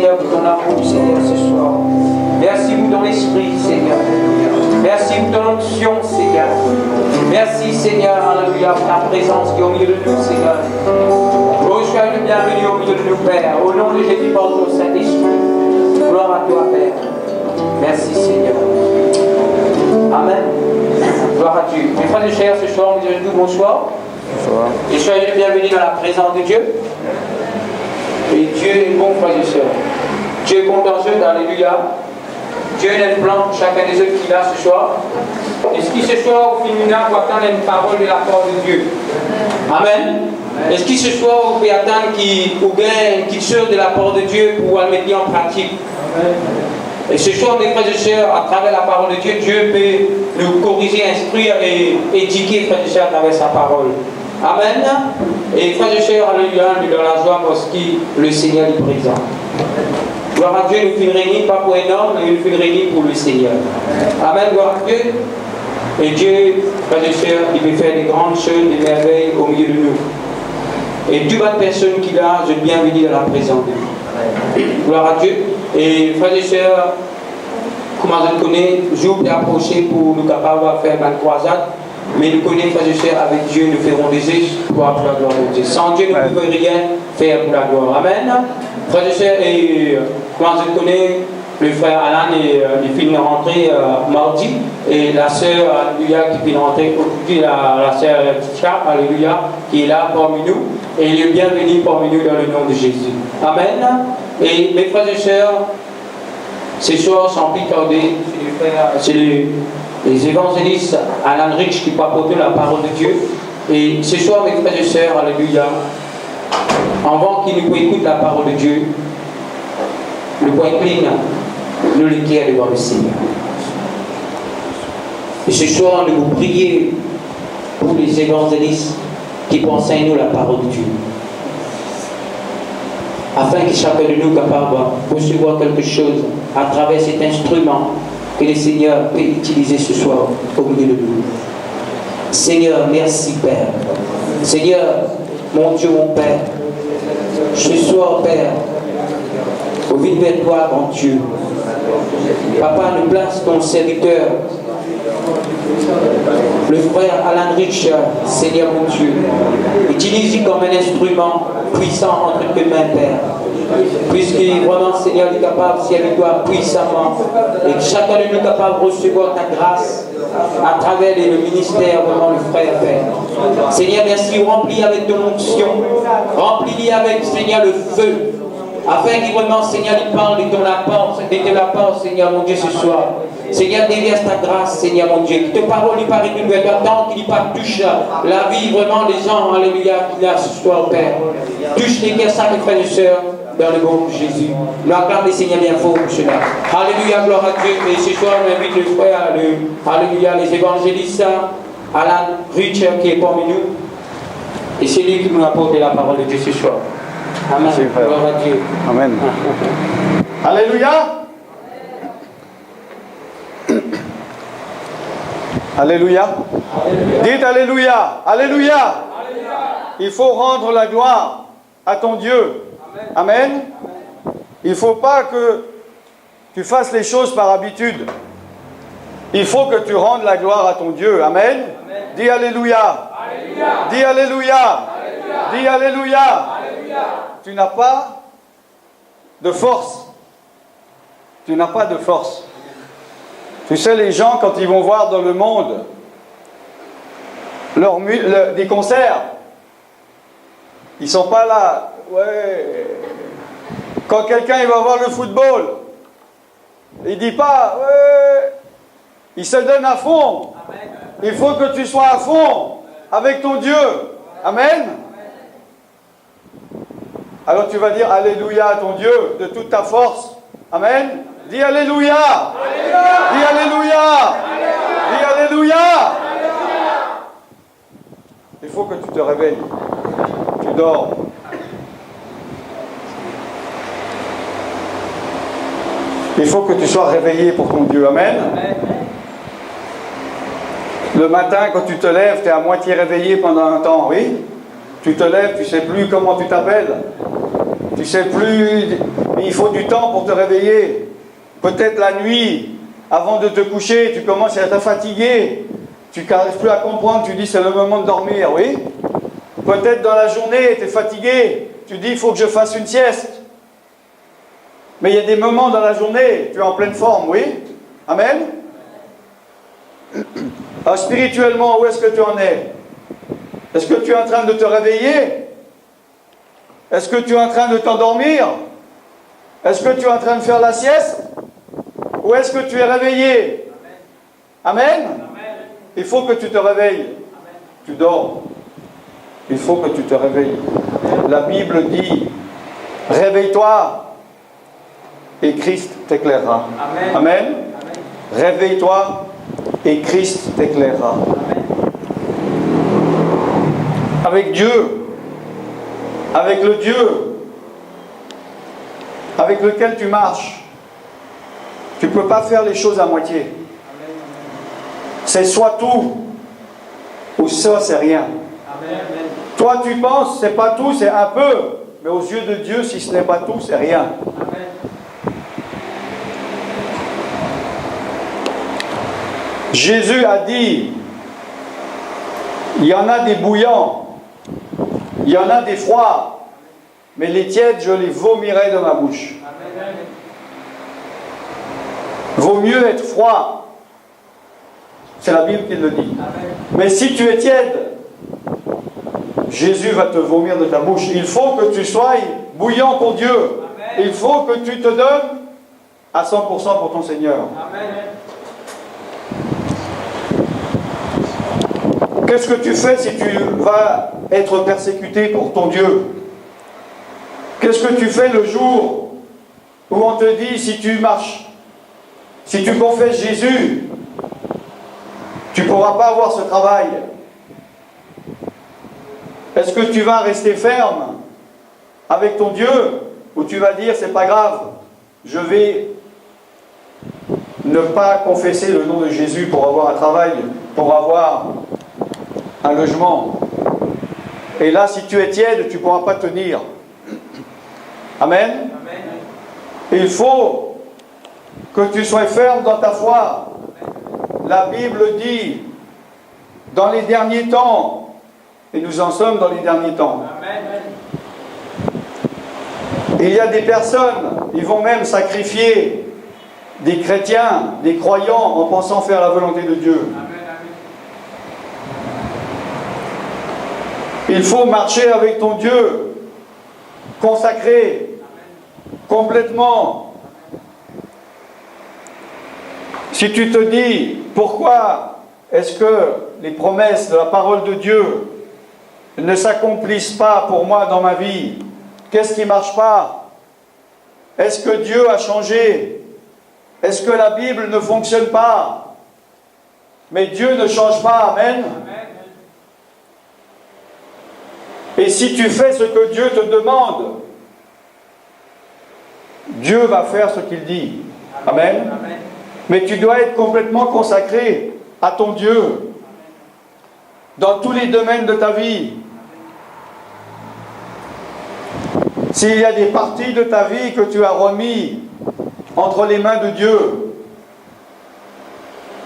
Seigneur, pour ton amour, Seigneur, ce soir. Merci pour ton esprit, Seigneur. Merci pour ton onction, Seigneur. Merci, Seigneur, alléluia, pour ta présence qui est au milieu de nous, Seigneur. Oh, sois le bienvenu au milieu de nous, Père. Au nom de Jésus, par ton Saint-Esprit. Gloire à toi, Père. Merci, Seigneur. Amen. Gloire à Dieu. Mes frères et chers, ce soir, nous disons bonsoir. Bonsoir. Et soyez les bienvenus dans la présence de Dieu. Et Dieu est bon, frères et sœurs. Dieu est contentieux, alléluia. Dieu a un plan pour chacun des œuvres qu'il a ce soir. Est-ce qu'il ce soir, au féminin, vous attendre une parole de la part de Dieu? Amen. Est-ce qu'il ce soir, vous pouvez attendre ou bien une petite chose de la part de Dieu pour la mettre en pratique? Amen. Et ce soir, mes frères et sœurs, à travers la parole de Dieu, Dieu peut nous corriger, instruire et éduquer, frères et sœurs, à travers sa parole. Amen. Et frères et sœurs, alléluia, nous dans la joie parce que le Seigneur est présent. Gloire à Dieu, nous faisons réunir pas pour un homme, mais nous faisons réunir pour le Seigneur. Amen, gloire à Dieu. Et Dieu, frères et sœurs, il peut faire des grandes choses, des merveilles au milieu de nous. Et toute bonne personne qu'il a, je bienvenue dans la présence de Dieu. Gloire à Dieu. Et frères et sœurs, comment je le connais, jour est approché pour nous capables de faire une croisade. Mais nous connaissons, frères et sœurs, avec Dieu, nous ferons des exploits pour la gloire de Dieu. Sans Dieu, nous ne pouvons rien faire pour la gloire. Amen. Frères et sœurs, et comment je le connais, le frère Alan il finit de rentrer mardi. Et la sœur, alléluia, qui finit de rentrer aujourd'hui, la sœur Ticha, alléluia, qui est là parmi nous. Et il est bienvenu parmi nous dans le nom de Jésus. Amen. Et mes frères et sœurs, ce soir, sans plus tarder, c'est les évangélistes Alan Rich qui papotent la parole de Dieu. Et ce soir, mes frères et sœurs, alléluia, avant qu'ils nous écoutent la parole de Dieu, le point clean, nous les quittons devant le Seigneur. Et ce soir, nous vous prions pour les évangélistes qui enseignent nous la parole de Dieu. Afin que chacun de nous capable de recevoir quelque chose à travers cet instrument que le Seigneur peut utiliser ce soir au milieu de nous. Seigneur, merci Père. Seigneur, mon Dieu, mon Père, ce soir, Père, au vide vers toi, mon Dieu. Papa, nous place ton serviteur, le frère Alan Rich, Seigneur mon Dieu. Utilise-le comme un instrument puissant entre tes mains, Père. Puisque vraiment, Seigneur, il est capable, si avec toi puissamment, et que chacun de nous est capable de recevoir ta grâce à travers le ministère, vraiment le frère, Père. Seigneur, merci, remplis avec ton onction, remplis avec, Seigneur, le feu, afin qu'il vraiment, Seigneur, il parle de ton apport, Seigneur, mon Dieu, ce soir. Seigneur, déverse ta grâce, Seigneur, mon Dieu. Que ta parole lui paraît une nouvelle tant qu'il touche la vie, vraiment, des gens, alléluia, qu'il a ce soir, Père. Touche les cœurs, mes frères et sœurs, dans le nom de Jésus. Nous acclamons le Seigneur bien fort pour cela. Alléluia, gloire à Dieu. Et ce soir, nous invite le frère, alléluia, les évangélistes, Alan Richard qui est parmi nous. Et c'est lui qui nous apporte la parole de Dieu ce soir. Amen. Gloire à Dieu. Amen. Alléluia. Alléluia. Dites Alléluia. Alléluia. Il faut rendre la gloire à ton Dieu. Amen. Il ne faut pas que tu fasses les choses par habitude. Il faut que tu rendes la gloire à ton Dieu. Amen. Dis Alléluia. Dis Alléluia. Dis Alléluia. Tu n'as pas de force. Tu n'as pas de force. Tu sais, les gens, quand ils vont voir dans le monde des concerts, ils ne sont pas là. Ouais. Quand quelqu'un il va voir le football, il ne dit pas, ouais. Il se donne à fond. Il faut que tu sois à fond avec ton Dieu. Amen. Alors tu vas dire Alléluia à ton Dieu de toute ta force. Amen. Dis Alléluia. Dis Alléluia. Dis Alléluia. Il faut que tu te réveilles. Tu dors. Il faut que tu sois réveillé pour ton Dieu. Amen. Le matin, quand tu te lèves, tu es à moitié réveillé pendant un temps, oui. Tu te lèves, tu ne sais plus comment tu t'appelles. Tu sais plus, il faut du temps pour te réveiller. Peut-être la nuit, avant de te coucher, tu commences à être fatigué. Tu n'arrives plus à comprendre, tu dis c'est le moment de dormir, oui. Peut-être dans la journée, tu es fatigué, tu dis il faut que je fasse une sieste. Mais il y a des moments dans la journée, tu es en pleine forme, oui. Amen. Alors, spirituellement, où est-ce que tu en es? Est-ce que tu es en train de te réveiller? Est-ce que tu es en train de t'endormir? Est-ce que tu es en train de faire la sieste? Ou est-ce que tu es réveillé? Amen. Amen. Il faut que tu te réveilles. Amen. Tu dors. Il faut que tu te réveilles. Amen. La Bible dit, réveille-toi et Christ t'éclairera. Amen. Amen. Amen. Réveille-toi et Christ t'éclairera. Amen. Avec Dieu, avec le Dieu avec lequel tu marches, tu ne peux pas faire les choses à moitié. C'est soit tout, ou ça c'est rien. Amen. Toi tu penses, c'est pas tout, c'est un peu. Mais aux yeux de Dieu, si ce n'est pas tout, c'est rien. Amen. Jésus a dit, il y en a des bouillants, il y en a des froids, mais les tièdes, je les vomirai de ma bouche. Amen. Vaut mieux être froid. C'est la Bible qui le dit. Amen. Mais si tu es tiède, Jésus va te vomir de ta bouche. Il faut que tu sois bouillant pour Dieu. Amen. Il faut que tu te donnes à 100% pour ton Seigneur. Amen. Qu'est-ce que tu fais si tu vas être persécuté pour ton Dieu? Qu'est-ce que tu fais le jour où on te dit si tu marches, si tu confesses Jésus, tu ne pourras pas avoir ce travail? Est-ce que tu vas rester ferme avec ton Dieu ou tu vas dire c'est pas grave, je vais ne pas confesser le nom de Jésus pour avoir un travail, pour avoir un logement? Et là, si tu es tiède, tu ne pourras pas tenir. Amen. Amen. Il faut que tu sois ferme dans ta foi. La Bible dit, dans les derniers temps, et nous en sommes dans les derniers temps, Amen. Il y a des personnes, ils vont même sacrifier des chrétiens, des croyants, en pensant faire la volonté de Dieu. Amen. Il faut marcher avec ton Dieu, consacré, complètement. Si tu te dis, pourquoi est-ce que les promesses de la parole de Dieu ne s'accomplissent pas pour moi dans ma vie? Qu'est-ce qui ne marche pas? Est-ce que Dieu a changé? Est-ce que la Bible ne fonctionne pas? Mais Dieu ne change pas, amen. Et si tu fais ce que Dieu te demande, Dieu va faire ce qu'il dit. Amen. Amen. Mais tu dois être complètement consacré à ton Dieu dans tous les domaines de ta vie. S'il y a des parties de ta vie que tu as remis entre les mains de Dieu,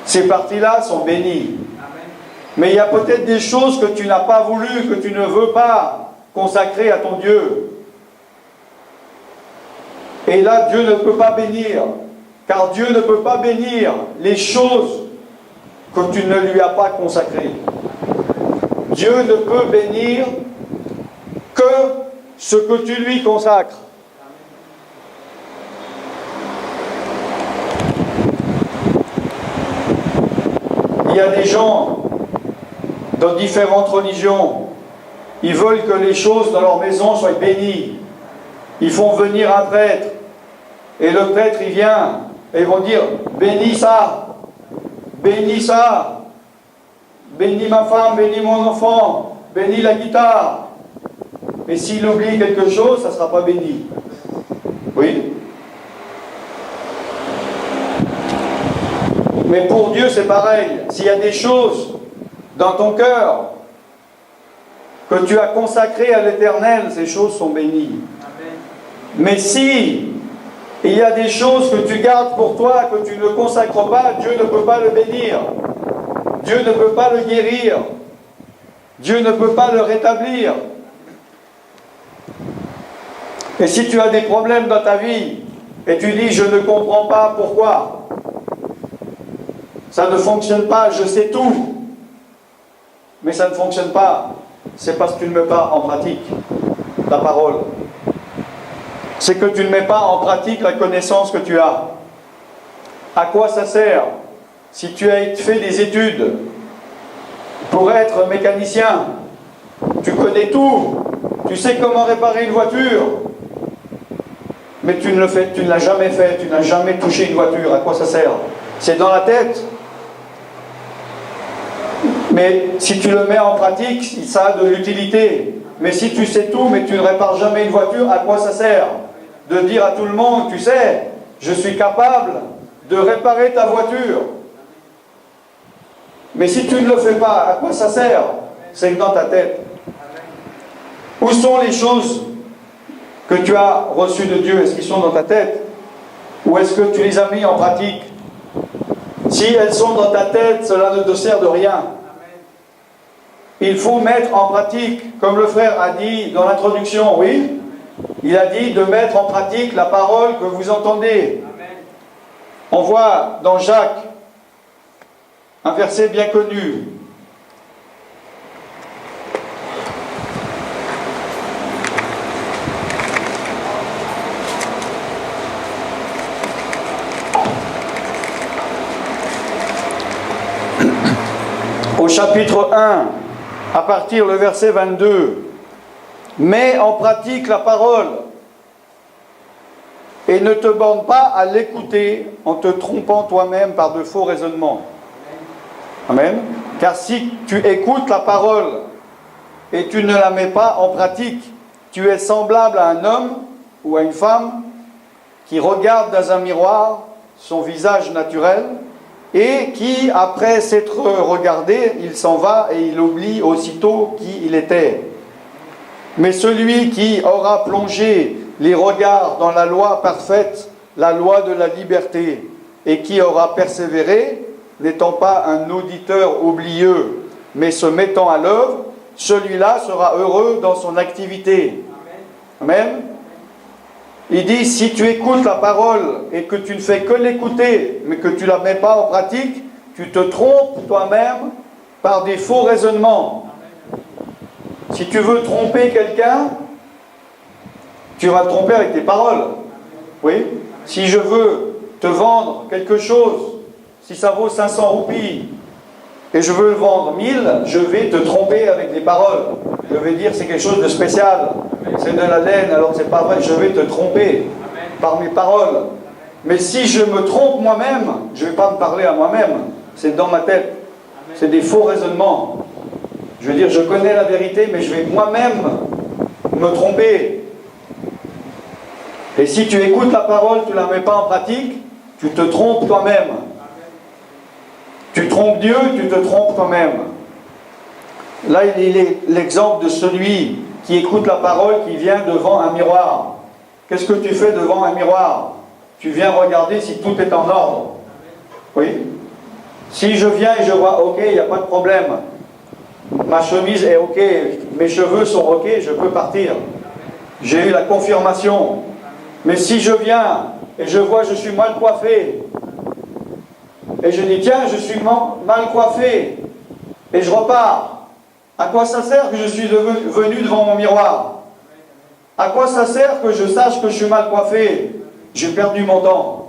ces parties-là sont bénies. Mais il y a peut-être des choses que tu n'as pas voulu, que tu ne veux pas consacrer à ton Dieu. Et là, Dieu ne peut pas bénir, car Dieu ne peut pas bénir les choses que tu ne lui as pas consacrées. Dieu ne peut bénir que ce que tu lui consacres. Il y a des gens dans différentes religions, ils veulent que les choses dans leur maison soient bénies. Ils font venir un prêtre, et le prêtre il vient, et ils vont dire, bénis ça, bénis ma femme, bénis mon enfant, bénis la guitare. Mais s'il oublie quelque chose, ça ne sera pas béni. Oui? Mais pour Dieu c'est pareil. S'il y a des choses dans ton cœur que tu as consacrées à l'Éternel, ces choses sont bénies. Amen. Mais si il y a des choses que tu gardes pour toi, que tu ne consacres pas, Dieu ne peut pas le bénir. Dieu ne peut pas le guérir. Dieu ne peut pas le rétablir. Et si tu as des problèmes dans ta vie, et tu dis, je ne comprends pas pourquoi, ça ne fonctionne pas, je sais tout, mais ça ne fonctionne pas, c'est parce que tu ne mets pas en pratique la parole. C'est que tu ne mets pas en pratique la connaissance que tu as. À quoi ça sert si tu as fait des études pour être mécanicien? Tu connais tout, tu sais comment réparer une voiture, mais tu ne l'as jamais fait, tu n'as jamais touché une voiture. À quoi ça sert? C'est dans la tête. Mais si tu le mets en pratique, ça a de l'utilité. Mais si tu sais tout, mais tu ne répares jamais une voiture, à quoi ça sert? De dire à tout le monde, tu sais, je suis capable de réparer ta voiture. Mais si tu ne le fais pas, à quoi ça sert? C'est dans ta tête. Où sont les choses que tu as reçues de Dieu? Est-ce qu'ils sont dans ta tête? Ou est-ce que tu les as mis en pratique? Si elles sont dans ta tête, cela ne te sert de rien. Il faut mettre en pratique, comme le frère a dit dans l'introduction, oui, il a dit de mettre en pratique la parole que vous entendez. On voit dans Jacques un verset bien connu. Au chapitre 1, à partir du verset 22, mets en pratique la parole et ne te borne pas à l'écouter en te trompant toi-même par de faux raisonnements. Amen. Car si tu écoutes la parole et tu ne la mets pas en pratique, tu es semblable à un homme ou à une femme qui regarde dans un miroir son visage naturel et qui, après s'être regardé, il s'en va et il oublie aussitôt qui il était. Mais celui qui aura plongé les regards dans la loi parfaite, la loi de la liberté, et qui aura persévéré, n'étant pas un auditeur oublieux, mais se mettant à l'œuvre, celui-là sera heureux dans son activité. Amen. Il dit, si tu écoutes la parole et que tu ne fais que l'écouter, mais que tu ne la mets pas en pratique, tu te trompes toi-même par des faux raisonnements. Si tu veux tromper quelqu'un, tu vas te tromper avec tes paroles. Oui. Si je veux te vendre quelque chose, si ça vaut 500 roupies, et je veux le vendre 1000, je vais te tromper avec des paroles. Je vais dire c'est quelque chose de spécial, c'est de la laine, alors que c'est pas vrai, je vais te tromper par mes paroles. Mais si je me trompe moi-même, je ne vais pas me parler à moi-même, c'est dans ma tête. C'est des faux raisonnements. Je veux dire, je connais la vérité, mais je vais moi-même me tromper. Et si tu écoutes la parole, tu ne la mets pas en pratique, tu te trompes toi-même. Tu trompes Dieu, tu te trompes toi-même. Là, il est l'exemple de celui qui écoute la parole, qui vient devant un miroir. Qu'est-ce que tu fais devant un miroir? Tu viens regarder si tout est en ordre. Oui. Si je viens et je vois, ok, il n'y a pas de problème. Ma chemise est ok, mes cheveux sont ok, je peux partir. J'ai eu la confirmation. Mais si je viens et je vois je suis mal coiffé, et je dis tiens, je suis mal coiffé, et je repars, à quoi ça sert que je suis venu devant mon miroir? À quoi ça sert que je sache que je suis mal coiffé? J'ai perdu mon temps.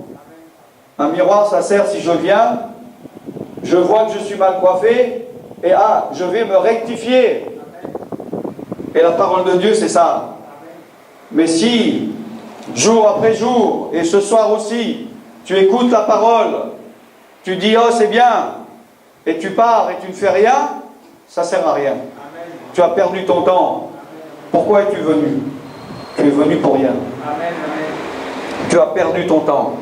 Un miroir, ça sert si je viens, je vois que je suis mal coiffé, et je vais me rectifier. Et la parole de Dieu, c'est ça. Mais si, jour après jour, et ce soir aussi, tu écoutes la parole, tu dis, oh c'est bien, et tu pars et tu ne fais rien, ça ne sert à rien. Amen. Tu as perdu ton temps. Pourquoi es-tu venu? Tu es venu pour rien. Amen. Tu as perdu ton temps.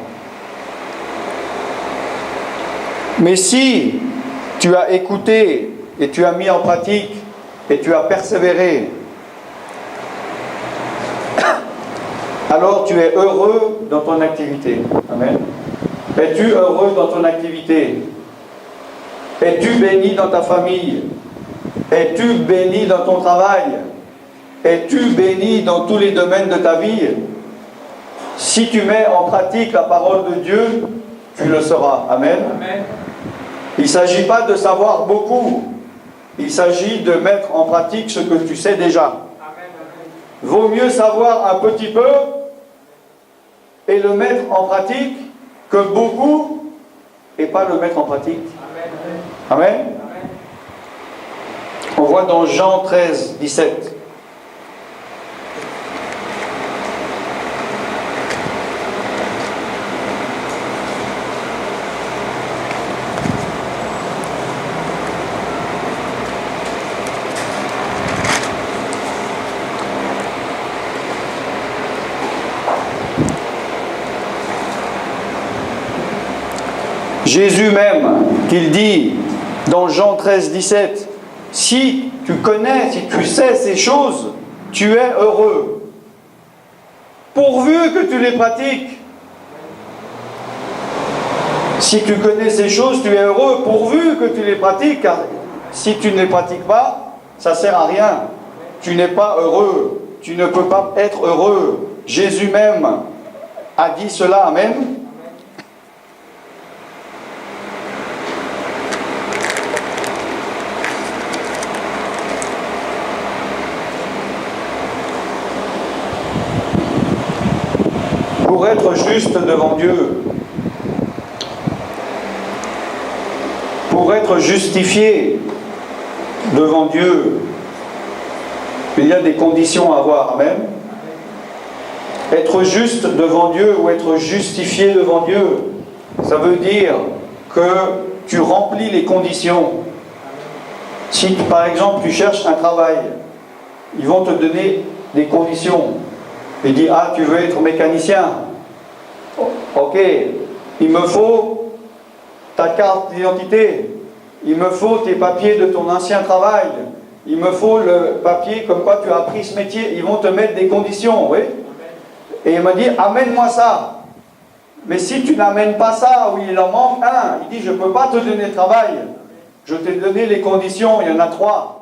Mais si tu as écouté et tu as mis en pratique et tu as persévéré, alors tu es heureux dans ton activité. Amen. Es-tu heureux dans ton activité? Es-tu béni dans ta famille? Es-tu béni dans ton travail? Es-tu béni dans tous les domaines de ta vie? Si tu mets en pratique la parole de Dieu, tu le seras. Amen. Amen. Il ne s'agit pas de savoir beaucoup. Il s'agit de mettre en pratique ce que tu sais déjà. Vaut mieux savoir un petit peu et le mettre en pratique que beaucoup et pas le mettre en pratique. Amen. On voit dans Jean 13, 17. Jésus même, qu'il dit dans Jean 13, 17, si tu connais, si tu sais ces choses, tu es heureux. Pourvu que tu les pratiques. Si tu connais ces choses, tu es heureux, pourvu que tu les pratiques, car si tu ne les pratiques pas, ça ne sert à rien. Tu n'es pas heureux. Tu ne peux pas être heureux. Jésus même a dit cela, amen. Pour être juste devant Dieu, pour être justifié devant Dieu, il y a des conditions à avoir, amen. Être juste devant Dieu ou être justifié devant Dieu, ça veut dire que tu remplis les conditions. Si par exemple tu cherches un travail, ils vont te donner des conditions. Il dit, ah, tu veux être mécanicien? Ok, il me faut ta carte d'identité, il me faut tes papiers de ton ancien travail, il me faut le papier comme quoi tu as appris ce métier. Ils vont te mettre des conditions, oui. Et il m'a dit, amène-moi ça. Mais si tu n'amènes pas ça, oui, il en manque un. Il dit, je ne peux pas te donner le travail. Je t'ai donné les conditions, il y en a 3.